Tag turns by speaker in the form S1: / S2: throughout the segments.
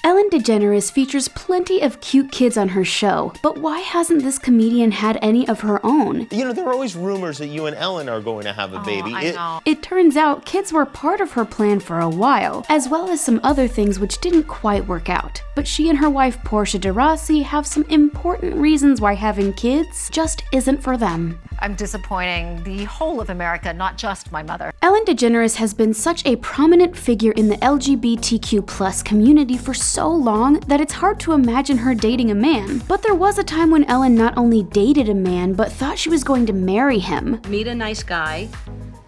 S1: Ellen DeGeneres features plenty of cute kids on her show, but why hasn't this comedian had any of her own?
S2: You know, there are always rumors that you and Ellen are going to have a baby.
S3: I know.
S1: It turns out kids were part of her plan for a while, as well as some other things which didn't quite work out. But she and her wife Portia de Rossi have some important reasons why having kids just isn't for them.
S3: I'm disappointing the whole of America, not just my mother.
S1: Ellen DeGeneres has been such a prominent figure in the LGBTQ+ community for so long that it's hard to imagine her dating a man. But there was a time when Ellen not only dated a man, but thought she was going to marry him.
S4: Meet a nice guy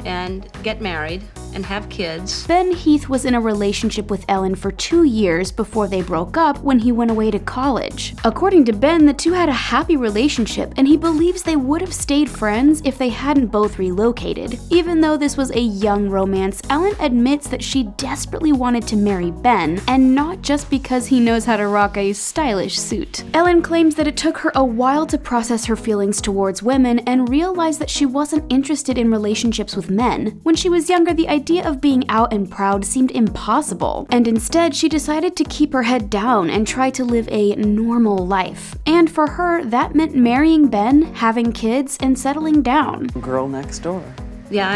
S4: and get married and have kids.
S1: Ben Heath was in a relationship with Ellen for 2 years before they broke up when he went away to college. According to Ben, the two had a happy relationship, and he believes they would have stayed friends if they hadn't both relocated. Even though this was a young romance, Ellen admits that she desperately wanted to marry Ben, and not just because he knows how to rock a stylish suit. Ellen claims that it took her a while to process her feelings towards women and realize that she wasn't interested in relationships with men. When she was younger, the idea of being out and proud seemed impossible, and instead she decided to keep her head down and try to live a normal life. And for her, that meant marrying Ben, having kids, and settling down.
S5: Girl next door.
S4: Yeah,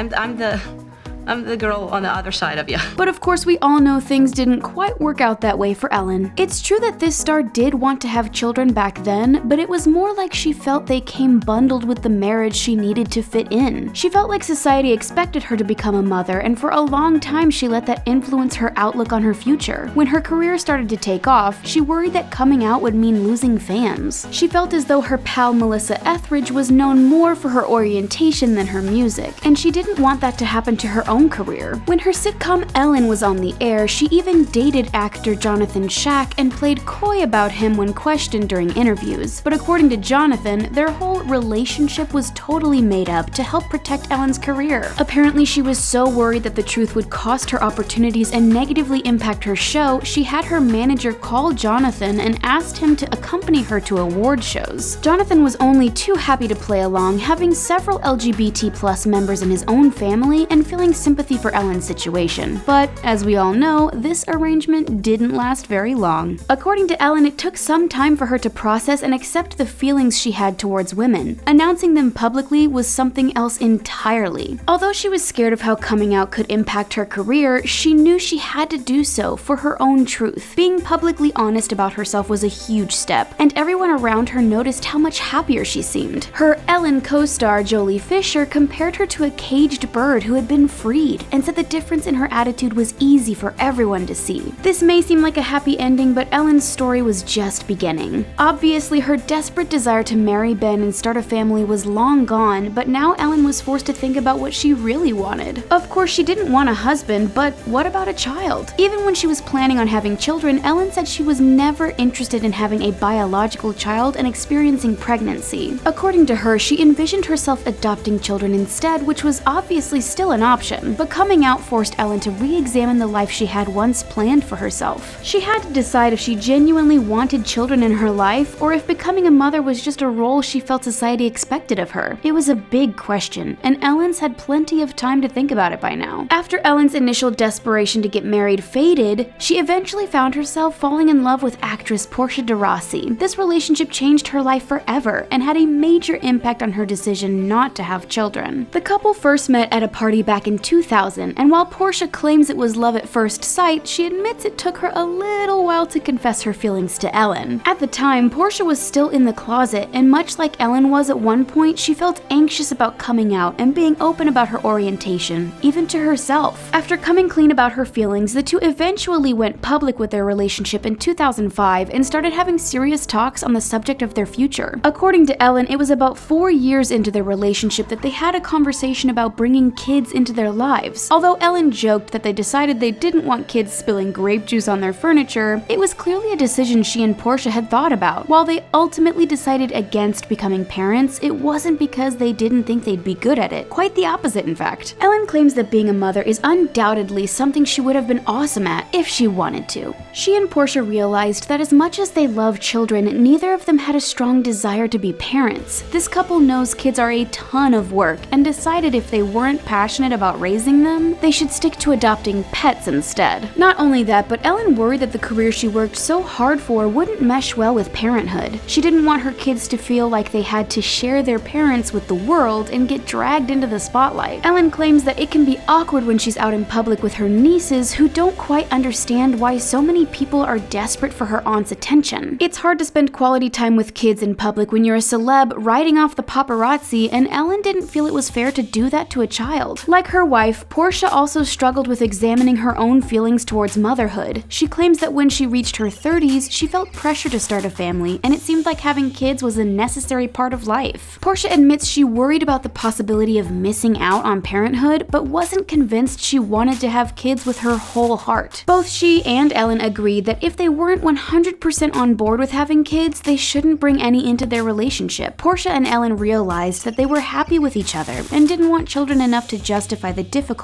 S4: I'm the girl on the other side of you.
S1: But of course, we all know things didn't quite work out that way for Ellen. It's true that this star did want to have children back then, but it was more like she felt they came bundled with the marriage she needed to fit in. She felt like society expected her to become a mother, and for a long time she let that influence her outlook on her future. When her career started to take off, she worried that coming out would mean losing fans. She felt as though her pal Melissa Etheridge was known more for her orientation than her music, and she didn't want that to happen to her own career. When her sitcom Ellen was on the air, she even dated actor Jonathan Schack and played coy about him when questioned during interviews. But according to Jonathan, their whole relationship was totally made up to help protect Ellen's career. Apparently, she was so worried that the truth would cost her opportunities and negatively impact her show, she had her manager call Jonathan and asked him to accompany her to award shows. Jonathan was only too happy to play along, having several LGBT+ members in his own family and feeling sympathy for Ellen's situation. But, as we all know, this arrangement didn't last very long. According to Ellen, it took some time for her to process and accept the feelings she had towards women. Announcing them publicly was something else entirely. Although she was scared of how coming out could impact her career, she knew she had to do so for her own truth. Being publicly honest about herself was a huge step, and everyone around her noticed how much happier she seemed. Her Ellen co-star Joely Fisher compared her to a caged bird who had been freed, and said the difference in her attitude was easy for everyone to see. This may seem like a happy ending, but Ellen's story was just beginning. Obviously, her desperate desire to marry Ben and start a family was long gone, but now Ellen was forced to think about what she really wanted. Of course, she didn't want a husband, but what about a child? Even when she was planning on having children, Ellen said she was never interested in having a biological child and experiencing pregnancy. According to her, she envisioned herself adopting children instead, which was obviously still an option, but coming out forced Ellen to re-examine the life she had once planned for herself. She had to decide if she genuinely wanted children in her life, or if becoming a mother was just a role she felt society expected of her. It was a big question, and Ellen's had plenty of time to think about it by now. After Ellen's initial desperation to get married faded, she eventually found herself falling in love with actress Portia de Rossi. This relationship changed her life forever, and had a major impact on her decision not to have children. The couple first met at a party back in 2000, and while Portia claims it was love at first sight, she admits it took her a little while to confess her feelings to Ellen. At the time, Portia was still in the closet, and much like Ellen was at one point, she felt anxious about coming out and being open about her orientation, even to herself. After coming clean about her feelings, the two eventually went public with their relationship in 2005 and started having serious talks on the subject of their future. According to Ellen, it was about 4 years into their relationship that they had a conversation about bringing kids into their lives. Although Ellen joked that they decided they didn't want kids spilling grape juice on their furniture, it was clearly a decision she and Portia had thought about. While they ultimately decided against becoming parents, it wasn't because they didn't think they'd be good at it. Quite the opposite, in fact. Ellen claims that being a mother is undoubtedly something she would have been awesome at if she wanted to. She and Portia realized that as much as they love children, neither of them had a strong desire to be parents. This couple knows kids are a ton of work and decided if they weren't passionate about raising raising them, they should stick to adopting pets instead. Not only that, but Ellen worried that the career she worked so hard for wouldn't mesh well with parenthood. She didn't want her kids to feel like they had to share their parents with the world and get dragged into the spotlight. Ellen claims that it can be awkward when she's out in public with her nieces who don't quite understand why so many people are desperate for her aunt's attention. It's hard to spend quality time with kids in public when you're a celeb riding off the paparazzi, and Ellen didn't feel it was fair to do that to a child. Like her wife, Portia also struggled with examining her own feelings towards motherhood. She claims that when she reached her 30s, she felt pressure to start a family, and it seemed like having kids was a necessary part of life. Portia admits she worried about the possibility of missing out on parenthood, but wasn't convinced she wanted to have kids with her whole heart. Both she and Ellen agreed that if they weren't 100% on board with having kids, they shouldn't bring any into their relationship. Portia and Ellen realized that they were happy with each other and didn't want children enough to justify the difficulties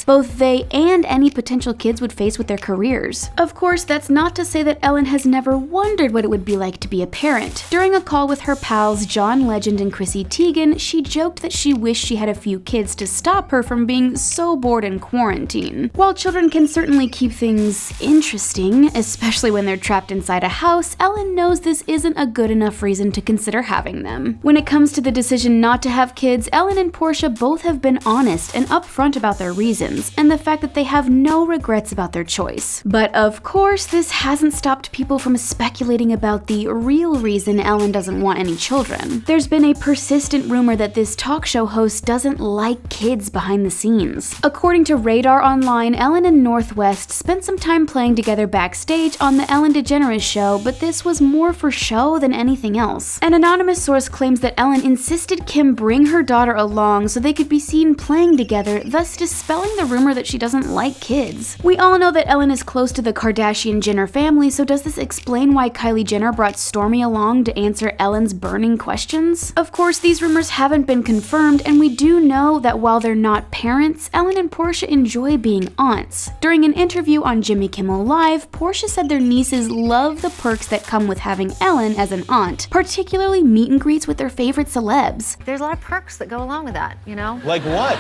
S1: both they and any potential kids would face with their careers. Of course, that's not to say that Ellen has never wondered what it would be like to be a parent. During a call with her pals John Legend and Chrissy Teigen, she joked that she wished she had a few kids to stop her from being so bored in quarantine. While children can certainly keep things interesting, especially when they're trapped inside a house, Ellen knows this isn't a good enough reason to consider having them. When it comes to the decision not to have kids, Ellen and Portia both have been honest and upfront about their reasons, and the fact that they have no regrets about their choice. But of course, this hasn't stopped people from speculating about the real reason Ellen doesn't want any children. There's been a persistent rumor that this talk show host doesn't like kids behind the scenes. According to Radar Online, Ellen and Northwest spent some time playing together backstage on the Ellen DeGeneres show, but this was more for show than anything else. An anonymous source claims that Ellen insisted Kim bring her daughter along so they could be seen playing together, thus dispelling the rumor that she doesn't like kids. We all know that Ellen is close to the Kardashian-Jenner family, so does this explain why Kylie Jenner brought Stormi along to answer Ellen's burning questions? Of course, these rumors haven't been confirmed, and we do know that while they're not parents, Ellen and Portia enjoy being aunts. During an interview on Jimmy Kimmel Live, Portia said their nieces love the perks that come with having Ellen as an aunt, particularly meet and greets with their favorite celebs.
S3: There's a lot of perks that go along with that, you know?
S2: Like what?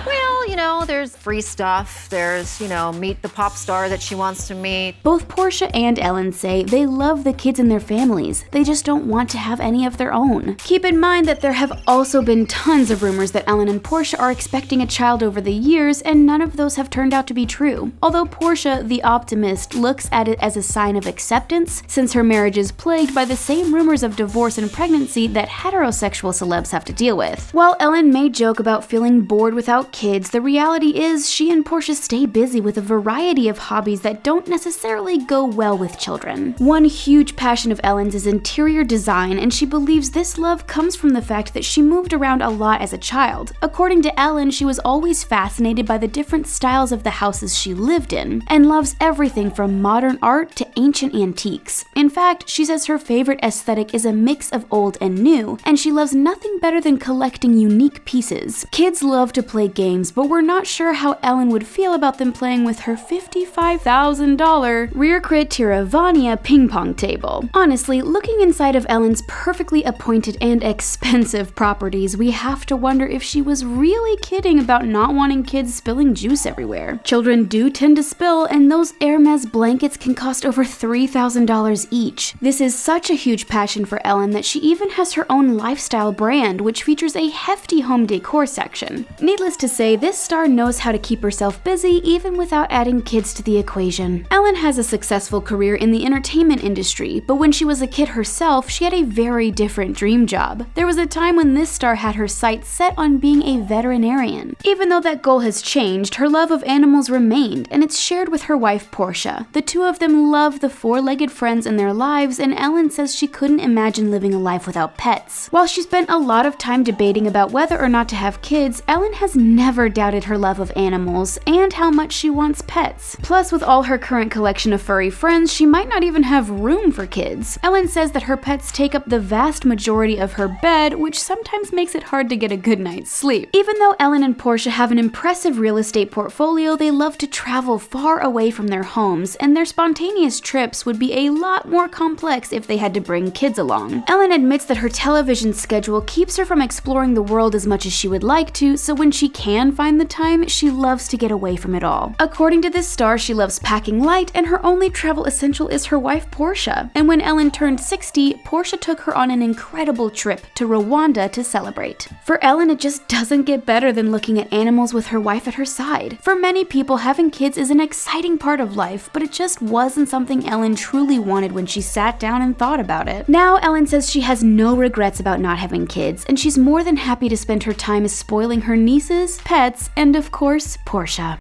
S3: Well, you know, there's free stuff. There's, you know, meet the pop star that she wants to meet.
S1: Both Portia and Ellen say they love the kids in their families, they just don't want to have any of their own. Keep in mind that there have also been tons of rumors that Ellen and Portia are expecting a child over the years, and none of those have turned out to be true. Although Portia, the optimist, looks at it as a sign of acceptance, since her marriage is plagued by the same rumors of divorce and pregnancy that heterosexual celebs have to deal with. While Ellen may joke about feeling bored without kids, the reality is she and Portia stay busy with a variety of hobbies that don't necessarily go well with children. One huge passion of Ellen's is interior design, and she believes this love comes from the fact that she moved around a lot as a child. According to Ellen, she was always fascinated by the different styles of the houses she lived in, and loves everything from modern art to ancient antiques. In fact, she says her favorite aesthetic is a mix of old and new, and she loves nothing better than collecting unique pieces. Kids love to play games, but we're not sure how Ellen would feel about them playing with her $55,000 Rear Crit Tiravania ping pong table. Honestly, looking inside of Ellen's perfectly appointed and expensive properties, we have to wonder if she was really kidding about not wanting kids spilling juice everywhere. Children do tend to spill, and those Hermes blankets can cost over $3,000 each. This is such a huge passion for Ellen that she even has her own lifestyle brand, which features a hefty home decor section. Needless to say, this star knows how to keep herself busy even without adding kids to the equation. Ellen has a successful career in the entertainment industry, but when she was a kid herself, she had a very different dream job. There was a time when this star had her sights set on being a veterinarian. Even though that goal has changed, her love of animals remained, and it's shared with her wife Portia. The two of them love the four-legged friends in their lives, and Ellen says she couldn't imagine living a life without pets. While she spent a lot of time debating about whether or not to have kids, Ellen has never doubted her love of animals and how much she wants pets. Plus, with all her current collection of furry friends, she might not even have room for kids. Ellen says that her pets take up the vast majority of her bed, which sometimes makes it hard to get a good night's sleep. Even though Ellen and Portia have an impressive real estate portfolio, they love to travel far away from their homes, and their spontaneous trips would be a lot more complex if they had to bring kids along. Ellen admits that her television schedule keeps her from exploring the world as much as she would like to, so when she can find behind the time, she loves to get away from it all. According to this star, she loves packing light, and her only travel essential is her wife Portia. And when Ellen turned 60, Portia took her on an incredible trip to Rwanda to celebrate. For Ellen, it just doesn't get better than looking at animals with her wife at her side. For many people, having kids is an exciting part of life, but it just wasn't something Ellen truly wanted when she sat down and thought about it. Now, Ellen says she has no regrets about not having kids, and she's more than happy to spend her time spoiling her nieces, pets, and of course, Portia.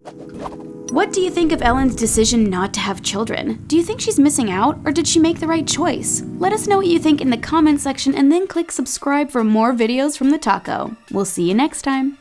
S1: What do you think of Ellen's decision not to have children? Do you think she's missing out, or did she make the right choice? Let us know what you think in the comment section, and then click subscribe for more videos from the Taco. We'll see you next time.